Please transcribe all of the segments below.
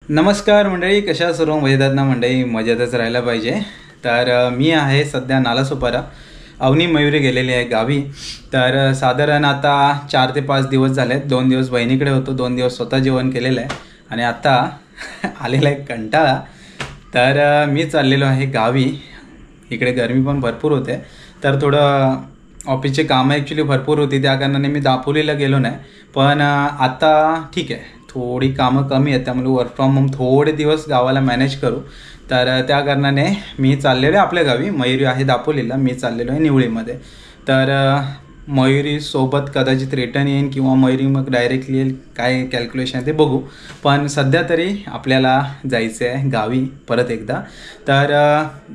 नमस्कार मंडळी, कशा सर्व मजेतात ना मंडळी? मजेतच राहायला पाहिजे. तर मी आहे सध्या नालासोपारा. अवनी मयुरी गेलेली आहे गावी. तर साधारण आता 4 ते 5 दिवस झाले आहेत. 2 दिवस बहिणीकडे होतो, 2 दिवस स्वतः जेवण केलेलं आहे आणि आता आलेला आहे कंटाळा. तर मी चाललेलो आहे गावी. इकडे गरमी पण भरपूर होते, तर थोडं ऑफिसचे कामं ॲक्च्युली भरपूर होती, त्या कारणाने मी दापोलीला गेलो नाही. पण आता ठीक आहे, थोडी कामं कमी आहेत, त्यामुळे वर्क फ्रॉम होम थोडे दिवस गावाला मॅनेज करू. तर त्या कारणाने मी चाललेलो आहे आपल्या गावी. मयुरी आहे दापोलीला, मी चाललेलो आहे निवळीमध्ये. तर मयुरी सोबत कदाचित रिटर्न येईन किंवा मयुरी मग डायरेक्टली येईल, काय कॅल्क्युलेशन आहे ते बघू. पण सध्या तरी आपल्याला जायचं आहे गावी परत एकदा. तर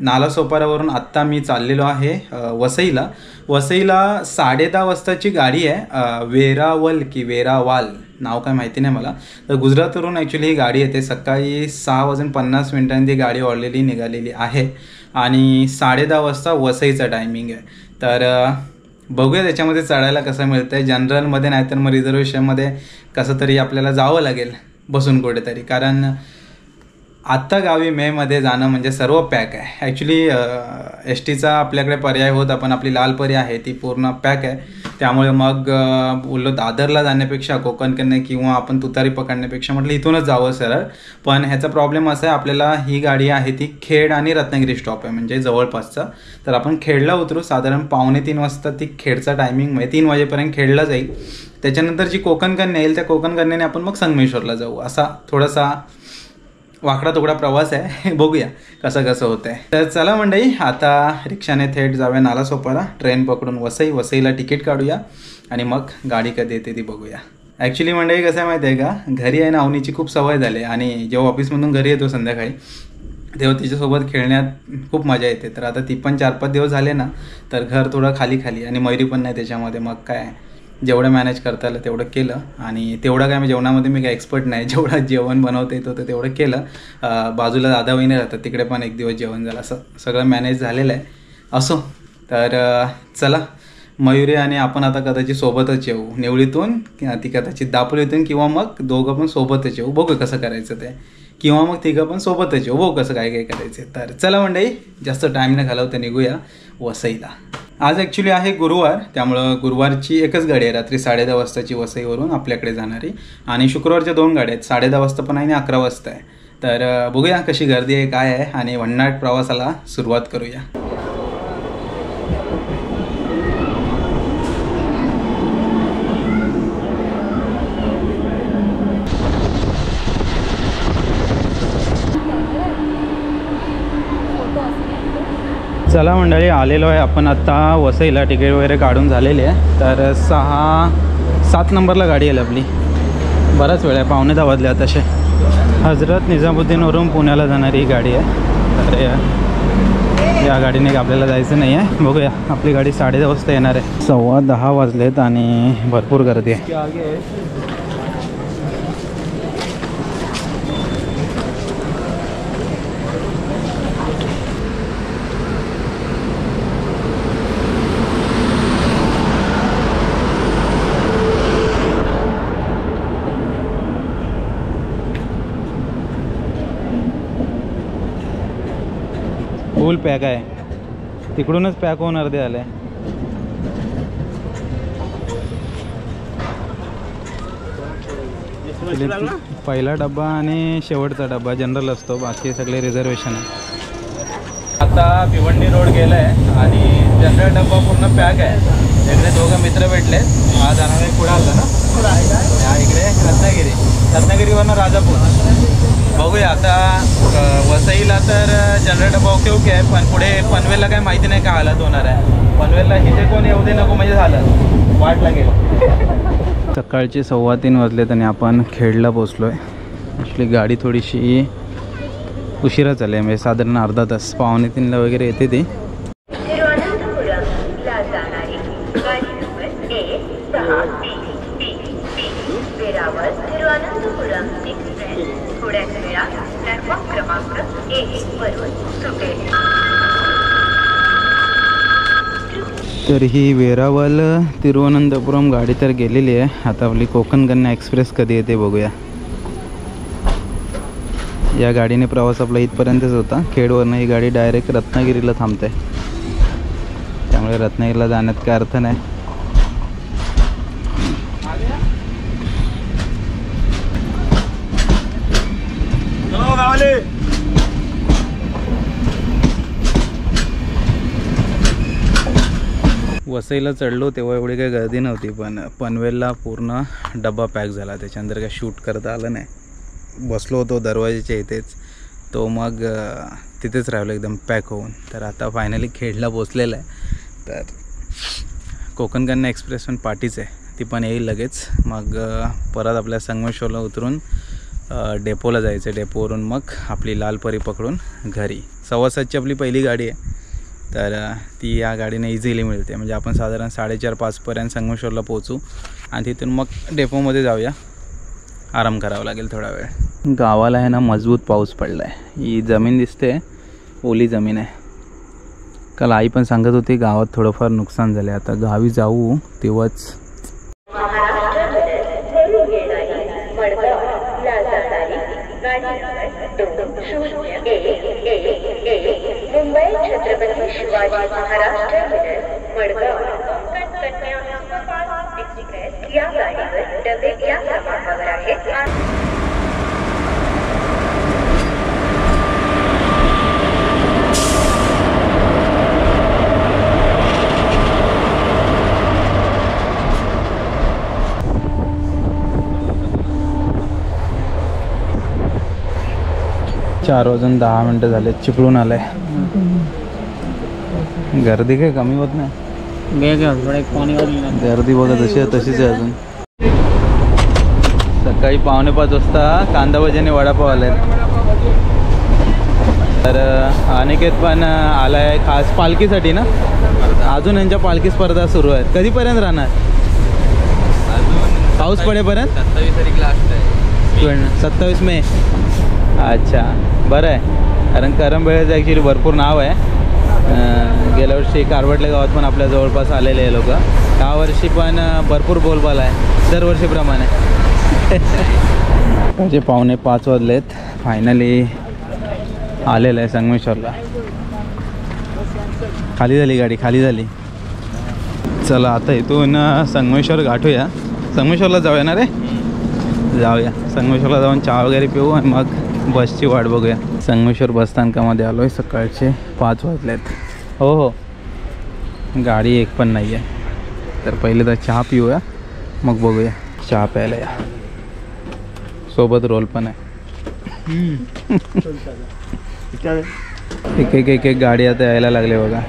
नालासोपारावरून आत्ता मी चाललेलो आहे वसईला. 10:30 वाजताची गाडी आहे. वेरावल की वेरावाल नाव काय माहिती नाही मला. तर गुजरातवरून ॲक्च्युली ही गाडी येते. सकाळी 6:50 ती गाडी ऑलरेडी निघालेली आहे आणि 10:30 वाजता वसईचा टायमिंग आहे. तर बघूया त्याच्यामध्ये चढायला कसं मिळतं आहे. जनरलमध्ये नाही तर मग रिझर्वेशनमध्ये कसं तरी आपल्याला जावं लागेल बसून कुठेतरी, कारण आत्ता गावी मेमध्ये जाणं म्हणजे सर्व पॅक आहे. ॲक्च्युली एस टीचा आपल्याकडे पर्याय होता, पण आपली लाल पर्याय आहे ती पूर्ण पॅक आहे. त्यामुळे मग बोललो दादरला जाण्यापेक्षा कोकणकडनं किंवा आपण तुतारी पकडण्यापेक्षा म्हटलं इथूनच जावं सरळ. पण ह्याचा प्रॉब्लेम असा आहे, आपल्याला ही गाडी आहे ती खेड आणि रत्नागिरी स्टॉप आहे म्हणजे जवळपासचा. तर आपण खेडला उतरू. साधारण 2:45 वाजता ती खेडचा टायमिंग म्हणजे 3 वाजेपर्यंत खेडला जाईल. त्याच्यानंतर जी कोकणकन्या येईल त्या कोकणकन्याने आपण मग संगमेश्वरला जाऊ. असा थोडासा वाकडा तुकडा प्रवास आहे. बघूया कसं होतं आहे. तर चला मंडळी, आता रिक्षाने थेट जाऊया नालासोपारा. ट्रेन पकडून वसईला तिकीट काढूया आणि मग गाडी कधी येते ती बघूया. ॲक्च्युली मंडळी कसं आहे माहिती आहे का, घरी आहे ना अवनीची खूप सवय झाली आणि जेव्हा ऑफिसमधून घरी येतो संध्याकाळी तेव्हा तिच्यासोबत खेळण्यात खूप मजा येते. तर आता ती पण 4-5 दिवस झाले ना, तर घर थोडं खाली आणि मयुरी पण नाही त्याच्यामध्ये. मग काय जेवढं मॅनेज करता आलं तेवढं केलं. आणि तेवढं काय जेवणामध्ये मी काय एक्सपर्ट नाही, जेवढं जेवण बनवता येत होतं तेवढं केलं. बाजूला दादा वहिनी राहतात, तिकडे पण 1 दिवस जेवण झालं. असं सगळं मॅनेज झालेलं आहे. असो, तर चला मयुरी आणि आपण आता कदाचित सोबतच येऊ निवळीतून, ती कदाचित दापोलीतून, किंवा मग दोघं पण सोबतच येऊ. बघू कसं करायचं ते, किंवा मग तिघं पण सोबतच येऊ. बघू कसं काय करायचं. तर चला मंडळी, जास्त टाईम न घालवता निघूया वसईला. आज ॲक्च्युली आहे गुरुवार, त्यामुळं गुरुवारची एकच गाडी आहे रात्री 10:30 वाजताची वसईवरून आपल्याकडे जाणारी. आणि शुक्रवारच्या 2 गाड्या आहेत, 10:30 वाजता पण आहे आणि 11 वाजता आहे. तर बघूया कशी गर्दी आहे काय आहे, आणि भन्नाट प्रवासाला सुरुवात करूया. चला मंडळी, आलेलो आहे आपण आत्ता वसईला. तिकीट वगैरे काढून झालेली आहे. तर 6-7 नंबरला गाडी आली आपली. बराच वेळ आहे, 9:15 वाजले तसे. हजरत निजामुद्दीनवरून पुण्याला जाणारी ही गाडी आहे. तर या गाडीने आपल्याला जायचं नाही आहे. बघूया, आपली गाडी 10:30 वाजता येणार आहे. 10:15 वाजलेत आणि भरपूर गर्दी आहे. फुल पॅक आहे, तिकडूनच पॅक होऊन अर्धे आले. पहिला डब्बा आणि शेवटचा डब्बा जनरल असतो, बाकी सगळे रिझर्वेशन आहे. आता भिवंडी रोड गेला आहे आणि जनरल डब्बा पूर्ण पॅक आहे. इकडे 2 मित्र भेटले. हा जाणार पुढे आला ना, हा इकडे रत्नागिरीवरनं राजापूर. बघूया आता वसईला तर जनरल डब्बा ओके आहे, पण पुढे पनवेलला काय माहिती नाही काय हालत होणार आहे. पनवेलला इथे कोण येऊ दे नको म्हणजे झालं, वाट लागेल. सकाळचे 3:15 वाजलेत आणि आपण खेडला पोचलो आहे. ॲक्च्युली गाडी थोडीशी उशिरा चालली आहे, म्हणजे साधारण अर्धा तास, 2:45 वगैरे येते ती. तर ही वेरावल तिरुवनंतपुरम गाडी तर गेलेली आहे. आता आपली कोकण कन्या एक्सप्रेस कधी येते बघूया. या गाडीने प्रवास आपला इथपर्यंतच होता. खेडवरनं ही गाडी डायरेक्ट रत्नागिरीला थांबते, त्यामुळे रत्नागिरीला जाण्यात काय अर्थ नाही. वसईला चढलो तेव्हा एवढी काही गर्दी नव्हती, पण पनवेलला पूर्ण डब्बा पॅक झाला. त्याच्यानंतर काय शूट करता आलं नाही. बसलो होतो दरवाजाच्या इथेच, तो मग तिथेच राहिलो एकदम पॅक होऊन. तर आता फायनली खेडला पोचलेलं आहे. तर कोकण कन्या एक्सप्रेस पण पाठीच आहे, ती पण येईल लगेच. मग परत आपल्या संगमेश्वरला उतरून डेपोला जायचं. डेपोवरून मग आपली लालपरी पकडून घरी. 7:15ची आपली पहिली गाडी आहे, तर ती या गाडीने इझिली मिळते. म्हणजे आपण साधारण 4:30-5पर्यंत संगमेश्वरला पोहोचू आणि तिथून मग डेपोमध्ये जाऊया. आराम करावा लागेल थोडा वेळ. गावाला आहे ना मजबूत पाऊस पडला आहे. ही जमीन दिसते ओली जमीन आहे. काल आई पण सांगत होती गावात थोडंफार नुकसान झालं. आता गावी जाऊ तेव्हाच. Mumbai Chhatrapati Shivaji Maharaj terminus Madgaon Konkan Kanya superfast express या गाडीवर डबे या क्रमांकावर आहेत. 4:10 झाले. चिपळून आलाय. गर्दी काय कमी होत नाही. गर्दी बघा तशीच आहे अजून. सकाळी 4:45 वाजता कांदा भजीने वडापाव आले. तर अनिकेत पण आलाय खास पालखीसाठी ना. अजून यांच्या पालखी स्पर्धा सुरू आहेत. कधीपर्यंत राहणार? पाऊस पडेपर्यंत. 27 तारीख लास्ट आहे. 27 मे. अच्छा, बरं आहे. कारण करंबेळेचं ॲक्च्युली भरपूर नाव आहे. गेल्या वर्षी कारवटल्या गावात पण आपल्या जवळपास आलेले आहे लोक. यावर्षी पण भरपूर बोलबाला आहे दरवर्षीप्रमाणे. म्हणजे 4:45 वाजलेत. फायनली आलेलं आहे संगमेश्वरला. खाली झाली गाडी, खाली झाली. चला आता इथून संगमेश्वर गाठूया. संगमेश्वरला जाऊया ना रे. जाऊया संगमेश्वरला जाऊन चहा वगैरे पिऊ आणि मग बसची वाट बघूया. संगमेश्वर बसस्थानकामध्ये आलो आहे. सकाळचे 5 वाजलेत. हो, गाडी एक पण नाही आहे. तर पहिले तर चहा पिऊया, मग बघूया. चहा प्यायला या. सोबत रोल पण आहे. एक गाडी आता यायला लागले बघा.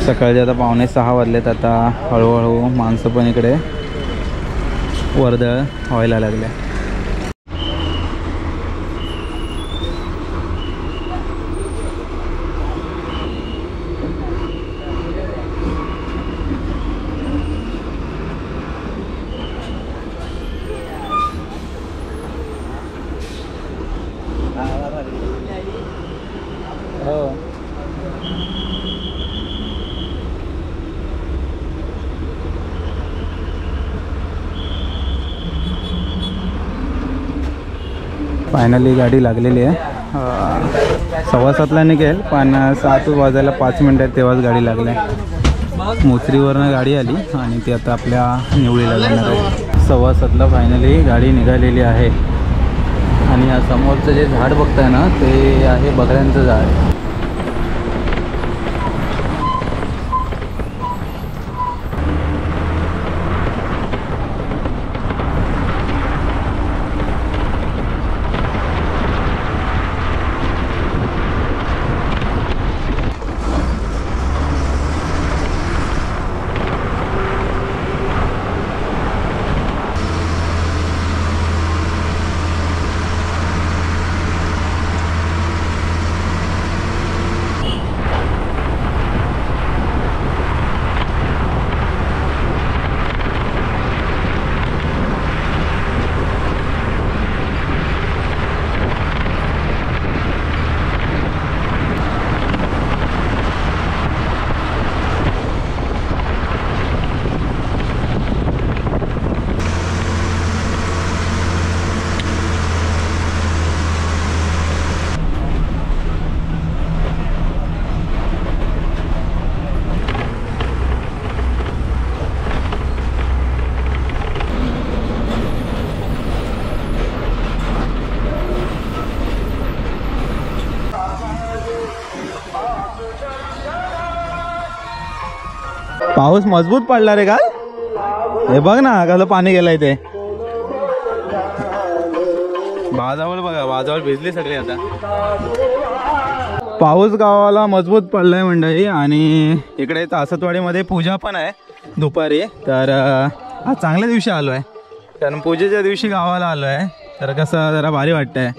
सकाळचे आता 5:45 वाजलेत. आता हळूहळू माणसं पण इकडे वर्दळ व्हायला लागले. फायनली गाडी लागलेली आहे. 7:15ला निघेल, पण 7 वाजायला 5 मिनिट आहेत तेव्हाच गाडी लागली. मोचरीवरनं गाडी आली आणि ती आता आपल्या निवळीला जाणार आहे. 7:15ला फायनली गाडी निघालेली आहे. आणि या समोरचं जे झाड बघताय ना, ते आहे बकऱ्यांचं झाड. पाऊस मजबूत पडला रे काल. हे बघ ना कसं पाणी गेलंय ते. बाजावळ बघा, बाजावळ भिजली सगळी आता. पाऊस गावाला मजबूत पडलाय मंडळी. आणि इकडे तासतवाडीमध्ये पूजा पण आहे दुपारी. तर आज चांगल्या दिवशी आलो आहे, कारण पूजेच्या दिवशी गावाला आलो आहे. तर कसं जरा भारी वाटतंय.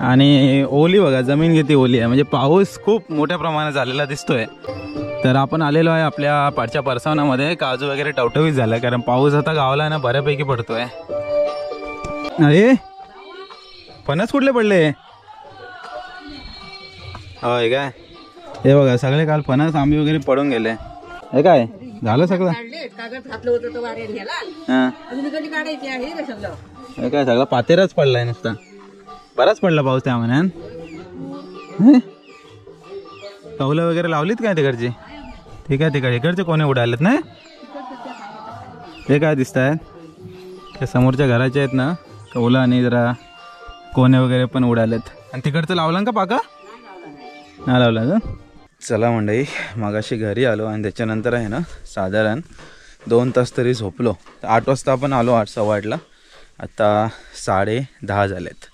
आणि ओली बघा, जमीन किती ओली आहे, म्हणजे पाऊस खूप मोठ्या प्रमाणात झालेला दिसतोय. तर आपण आलेलो आहे आपल्या पाठच्या परसावनामध्ये. काजू वगैरे टवटवीत झालं, कारण पाऊस आता गावाला ना बऱ्यापैकी पडतोय. अरे फणस कुठले पडले होय काय? हे बघा सगळे काल फणस आंबे वगैरे पडून गेले. हे काय झालं सगळं? हे काय सगळं पातेरच पडलाय नुसता. बराच पडला पाऊस त्या महिन्यात. कौलं वगैरे लावलीत काय तिकडची? ठीक आहे, तिकडे इकडचे कोणी उडालेत ना? हे काय दिसत आहेत? ते समोरच्या घराचे आहेत ना कौलं, आणि जरा कोणे वगैरे पण उडालेत. आणि तिकडचं लावलं का पाका? नाही लावलं का? चला मंडळी, मगाशी घरी आलो आणि त्याच्यानंतर आहे ना साधारण 2 तास तरी झोपलो. 8 वाजता आपण आलो, 8:15ला. आता 10:30 झालेत.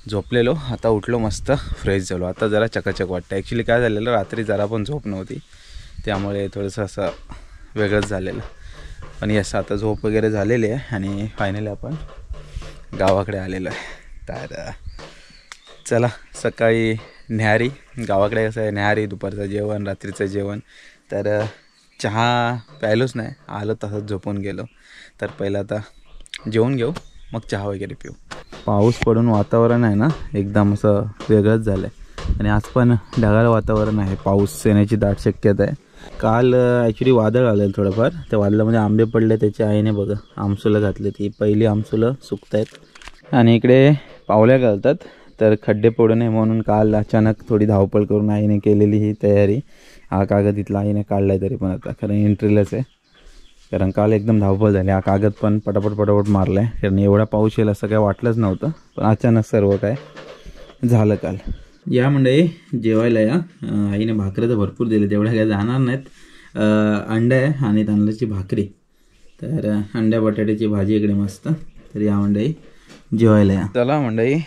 झोपलेलो, आता उठलो, मस्त फ्रेश झालो. आता जरा चकाचक वाटतं. ॲक्च्युली काय झालेलं, रात्री जरा पण झोप नव्हती, त्यामुळे थोडंसं असं वेगळंच झालेलं. पण यस, आता झोप वगैरे झालेली आहे आणि फायनली आपण गावाकडे आलेलो आहे. तर चला, सकाळी न्याहारी. गावाकडे कसं आहे, न्याहारी, दुपारचं जेवण, रात्रीचं जेवण. तर चहा प्यायलोच नाही, आलो तसंच झोपून गेलो. तर पहिलं आता जेवून घेऊ, मग चहा वगैरे पिऊ. पाऊस पडून वातावरण आहे ना एकदम असं वेगळंच झालं आहे. आणि आज पण ढगाळ वातावरण आहे, पाऊस येण्याची दाट शक्यता आहे. काल ॲक्च्युली वादळ आलेलं थोडंफार. त्या वादळामध्ये आंबे पडले, त्याच्या आईने बघा आमसुलं घातली. ती पहिली आमसुलं सुकत आहेत. आणि इकडे पावल्या घालतात, तर खड्डे पडू नये म्हणून काल अचानक थोडी धावपळ करून आईने केलेली ही तयारी. हा कागद इथला आईने काढला आहे, तरी पण आता खरं एंट्रीलाच आहे, कारण काल एकदम धावपळ झाली. हा कागद पण पटापट मारला आहे, कारण एवढा पाऊस येईल असं काय वाटलंच नव्हतं. पण अचानक सर्व काय झालं काल. या मंडळी जेवायला या. आईने भाकऱ्या तर भरपूर दिले, तेवढ्या काय जाणार नाहीत. अंडा आहे आणि तांदळाची भाकरी. तर अंड्या बटाट्याची भाजी इकडे मस्त. तर या मंडळी जेवायला या. चला मंडळी,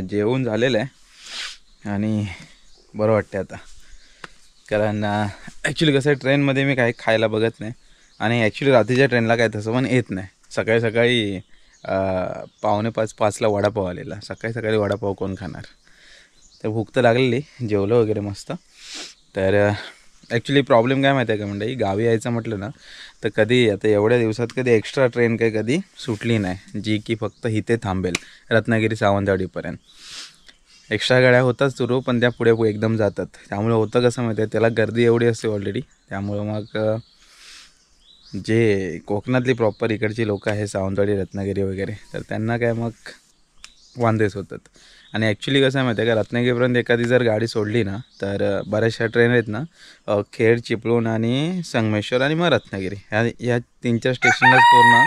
जेवून झालेलं आहे आणि बरं वाटते आता. कारण ॲक्च्युली कसं आहे, ट्रेनमध्ये मी काही खायला बघत नाही. आणि ॲक्च्युली रात्रीच्या ट्रेनला काय तसं पण येत नाही. सकाळी सकाळी 4:45-5ला वडापाव आलेला. सकाळी सकाळी वडापाव कोण खाणार? तर भूक तर लागलेली, जेवलं वगैरे मस्त. तर ॲक्च्युली प्रॉब्लेम काय माहिती आहे का मंडळी, गावी यायचं म्हटलं ना तर कधी आता एवढ्या दिवसात कधी एक्स्ट्रा ट्रेन काही कधी सुटली नाही, जी की फक्त इथे थांबेल रत्नागिरी सावंतवाडीपर्यंत. एक्स्ट्रा गाड्या होतात सुरू, पण त्या पुढे एकदम जातात. त्यामुळे होतं कसं माहिती आहे, त्याला गर्दी एवढी असते ऑलरेडी. त्यामुळं मग जे कोकणातली प्रॉपर इकडची लोकं आहे, सावंतवाडी, रत्नागिरी वगैरे, तर त्यांना काय मग वांदेच होतात. आणि ॲक्च्युली कसं आहे माहिती आहे का, रत्नागिरीपर्यंत एखादी जर गाडी सोडली ना तर बऱ्याचशा ट्रेन आहेत ना, खेड, चिपळूण आणि संगमेश्वर आणि मग रत्नागिरी, ह्या 3-4 स्टेशनलाच पूर्ण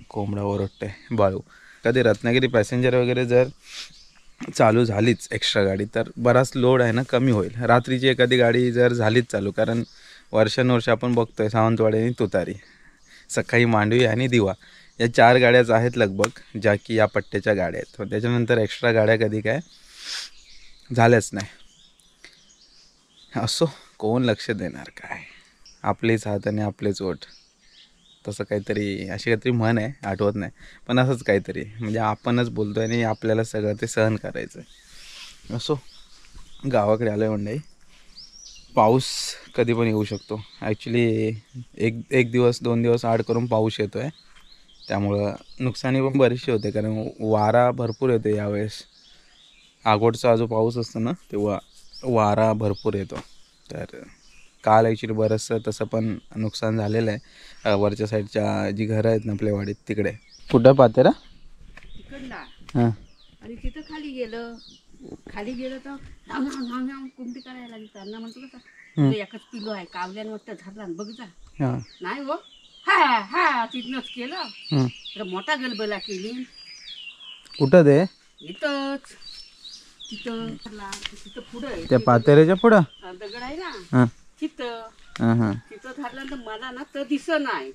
कोंबडा ओरडते बाळू. कधी रत्नागिरी पॅसेंजर वगैरे जर चालू झालीच एक्स्ट्रा गाडी, तर बराच लोड आहे ना कमी होईल. रात्रीची एखादी गाडी जर झालीच चालू, कारण वर्षानुवर्ष आपण बघतोय सावंतवाडी आणि तुतारी, सकाळी मांडवी आणि दिवा, या 4 गाड्याच आहेत लगभग, ज्या की या पट्ट्याच्या गाड्या आहेत. पण त्याच्यानंतर एक्स्ट्रा गाड्या कधी काय झाल्याच नाही. असो, कोण लक्ष देणार, काय आपलेच हात आणि आपलेच ओठ, तसं काहीतरी अशी काहीतरी म्हण आहे, आठवत नाही, पण असंच काहीतरी. म्हणजे आपणच बोलतो आहे आणि आपल्याला सगळं ते सहन करायचं आहे. असो, गावाकडे आलो आहे मंडळी. पाऊस कधी पण येऊ शकतो. ॲक्च्युली एक दिवस 2 दिवस आड करून पाऊस येतो आहे, त्यामुळं नुकसानी पण बरीचशी होते, कारण वारा भरपूर येतो यावेळेस. आगोटचा जो पाऊस असतो ना, तेव्हा वारा भरपूर येतो. तर काल ॲक्च्युली बरंचसं तसं पण नुकसान झालेलं आहे. वरच्या साईडच्या जी घरं आहेत ना आपल्या वाडीत तिकडे. कुठं पातेरा? हां. आणि तिथं खाली गेलं तर कुंपी करायला लागली. त्यांना म्हणतो कसं एकच पिलो आहे, कावल्यानं झाला बघ जा. नाही हो, हा तिथनंच केलं, तर मोठा गलबला केली. कुठं ते? इथंच, तिथं पुढं त्या पातेऱ्याच्या पुढं दगड आहे ना, तिथं तिथं धरल्यानंतर मला ना तर दिसत नाही.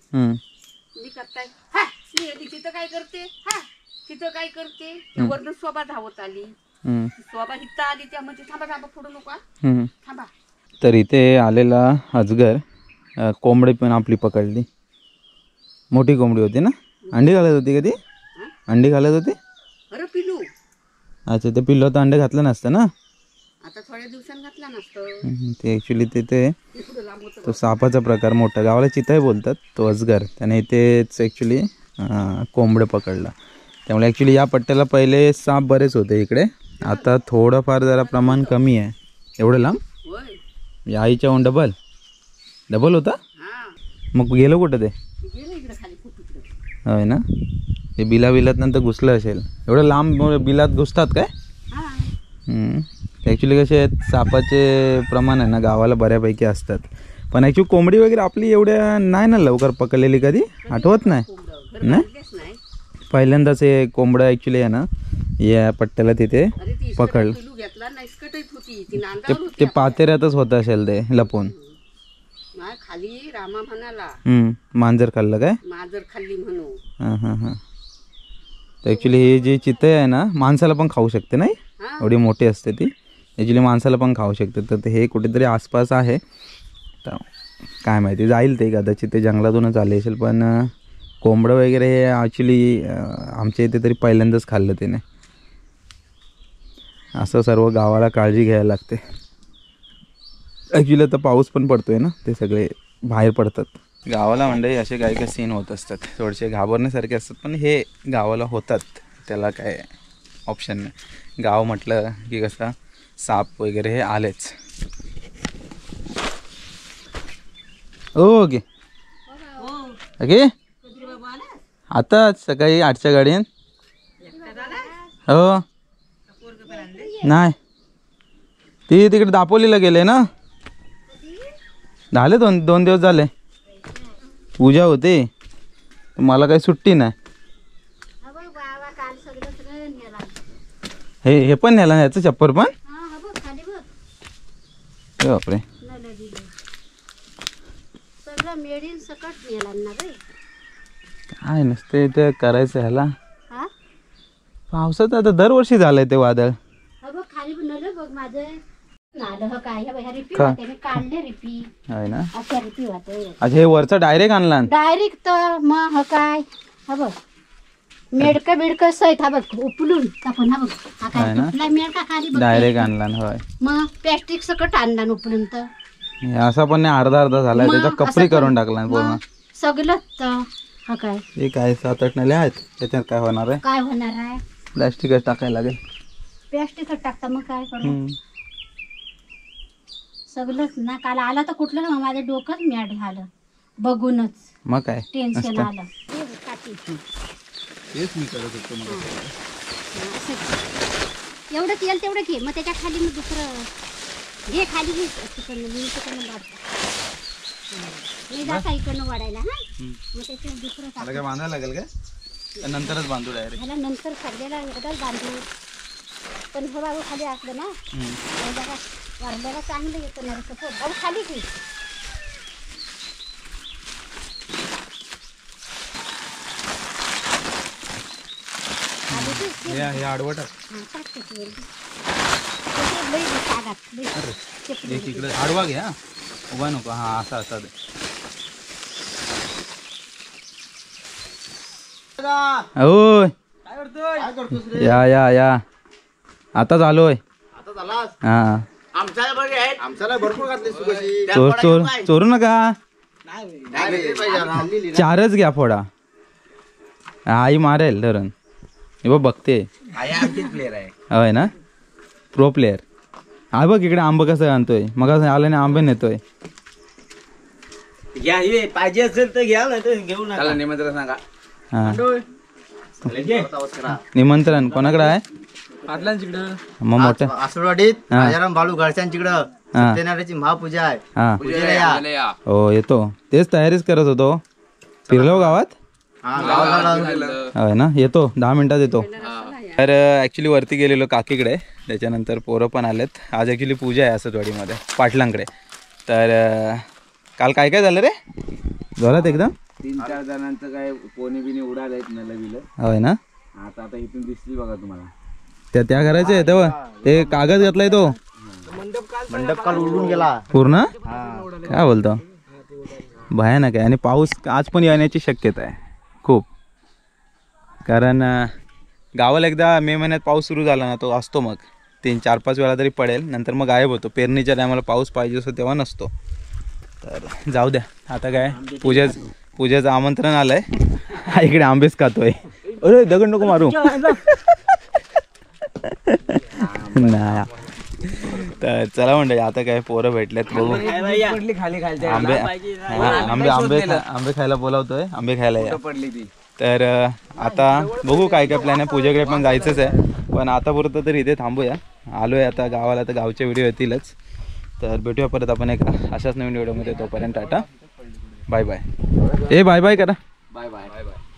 मी करताय हा तिथं काय करते, हा तिथं काय करते, वरनं शोभा धावत आली. शोभा इथं आली त्यामध्ये थांबा थांबा फोडू नका थांबा. तर इथे आलेला अजगर कोंबडी पण आपली पकडली. मोठी कोंबडी होती ना, अंडी घालत होती कधी, अंडी घालत होती. अरे पिलू, अच्छा ते पिल्लो तर अंडे घातलं नसतं ना, आता थोड्या दिवसांनी घातला नसतं. ते ॲक्च्युली तिथे तो सापाचा प्रकार मोठा, गावाला चिताई बोलतात, तो अजगर. त्याने इथेच ॲक्च्युली कोंबडं पकडला. त्यामुळे ॲक्च्युली या पट्ट्याला पहिले साप बरेच होते इकडे, आता थोडंफार जरा प्रमाण कमी आहे. एवढं लांब होय, आईच्याहून डबल डबल होता. हा मग गेलं कुठं ते, गेलं इकडे खाली कुठे. होय ना, ते बिलात नंतर घुसलं असेल. एवढं लांब बिलात घुसतात काय. हा ॲक्च्युली कसे आहेत सापाचे प्रमाण आहे ना गावाला बऱ्यापैकी असतात, पण ॲक्च्युली कोंबडी वगैरे आपली एवढ्या नाही ना लवकर पकडलेली, कधी आठवत नाही. नाही पहिल्यांदाच हे कोंबडं ॲक्च्युली आहे ना या पट्ट्याला तिथे पकडलं. घेतला नाईस्कटच होती ती ते नांदावर होती. ते पातेऱ्यातच होतं असेल ते लपून. नाही खाली रामा म्हणाला मांजर खाल्लं काय, मांजर खाल्ली म्हणून. हां हां हां. तर ॲक्च्युली ही जी चितई आहे ना माणसाला पण खाऊ शकते, नाही हा एवढी मोठी असते ती, ॲक्च्युली माणसाला पण खाऊ शकते. तर हे कुठेतरी आसपास आहे, तर काय माहिती जाईल ते, कदाचित ते जंगलातूनच आले असेल. पण कोंबडं वगैरे हे ॲक्च्युली आमच्या इथे तरी पहिल्यांदाच खाल्लं त्याने. असं सर्व गावाला काळजी घ्यायला लागते. ॲक्च्युली आता पाऊस पण पडतोय ना, ते सगळे बाहेर पडतात. गावाला म्हणजे असे काही काही सीन होत असतात, थोडेसे घाबरण्यासारखे असतात, पण हे गावाला होतात, त्याला काय ऑप्शन नाही. गाव म्हटलं की कसं साप वगैरे हे आलेच. ओके ओके, आताच सकाळी 8च्या गाडीन. हो नाही, ती तिकडे दापोलीला गेले ना, झाले दोन दिवस झाले. पूजा होती, मला काही सुट्टी नाही. हे पण नेला ह्याचं चप्पर पण, बापरे. काय नसते ते करायचं ह्याला. पावसात आता दरवर्षी झालंय ते वादळ. अच्छा हे वरचा डायरेक्ट आणला, डायरेक्ट मग काय बघ मेडका बिडका सहित हा बघ उपलून आपण हा बघ हा काय कुठला मेडका खाली बघ डायरेक्ट आणला. होय मग प्लॅस्टिक सकट आणला उपलून. तर असा पण नाही, अर्धा झालाय त्याचा कपरी करून टाकला पूर्ण सगळंच. हा काय हे काय 7-8 नाले आहेत, त्याच्यात काय होणार आहे, काय होणार आहे, प्लॅस्टिकच टाकायला लागेल. प्लॅस्टिकच टाकता मग काय करू सगळंच ना. काल आला तर कुठलं ना माझं डोकंच मॅट झालं बघूनच, मग काय टेन्शन आलं. तेच मी करत होतो. एवढं तेल तेवढं घे, मग त्याच्या खाली मग दुसरं घे खाली घे तिकडनं, मी तिकडनं वाढतो मी जाता इकडनं वाढायला. हा मग त्याच्यात दुसरं मला काय बांधायला लागेल काय, नंतरच बांधू डायरेक्ट. ह्याला नंतर सगळ्याला एकदाच बांधू, पण हे बाबू खाली असलं ना जरा वाढल्याला चांगलं येतं ना. बाबू खाली घे. हे आडवं टाक. एक इकडे आडवा घ्या, उभा नको. हा असा असा दे. होय या या या, आता झालोय. हा चोरू नका, 4च घ्या फोडा. आई मारेल धरण. हे बघ बघते, होय ना प्रो प्लेअर. हा बघ इकडे आंब कसं आणतोय, मग आलं ना आंबे नेतोय. पाहिजे असेल तर घ्या, नाही तर घेऊ नका. निमंत्रण सांगा. हा निमंत्रण कोणाकडे आहे, मग मोठ्या आसुरवाडीत राजाराम बाळू घरच्यांच्याकडं सत्यनारायणाची महापूजा आहे, पूजेला या. हो येतो, तेच तयारीच करत होतो. फिरलो गावात, होय ना, येतो 10 मिनिटात येतो. तर ॲक्च्युली वरती गेलेलो काकीकडे, त्याच्यानंतर पोरं पण आलेत. आज ॲक्च्युली पूजा आहे असतवाडीमध्ये पाटलांकडे. तर काल काय काय झालं रे जोरात एकदम? 3-4 जणांचं काय कोणी बिनी उडाले नलं बिलं. होय ना. आता इथून दिसली बघा तुम्हाला. त्या घराचे तेव्हा ते कागद घातलाय तो मंडप काल उडून गेला पूर्ण. काय बोलतो भयानक आहे. आणि पाऊस आज पण येण्याची शक्यता आहे खूप. कारण गावाला एकदा मे महिन्यात पाऊस सुरू झाला ना तो असतो मग 3-4-5 वेळा तरी पडेल, नंतर मग गायब होतो. पेरणीच्या टायमाला पाऊस पाहिजे असतो तेव्हा नसतो. तर जाऊ द्या आता काय पूजेचं आमंत्रण आलंय. इकडे आंबेच खातोय. अरे दगड नको मारू नाही. तर चला म्हणते आता काय पोरं भेटलेत बघू. आंबे खायला बोलावतोय. आंबे खायला या. तर आता बघू काय काय प्लॅन आहे. पूजेकडे पण जायचंच आहे, पण आता पुरतं तर इथे थांबूया. आलोय आता गावाला, तर गावचे व्हिडिओ येतीलच. तर भेटूया परत आपण एका अशाच नवीन व्हिडिओमध्ये. तोपर्यंत tata bye bye. Bye bye करा. Bye bye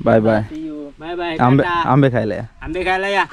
bye bye. आंबे खायला या.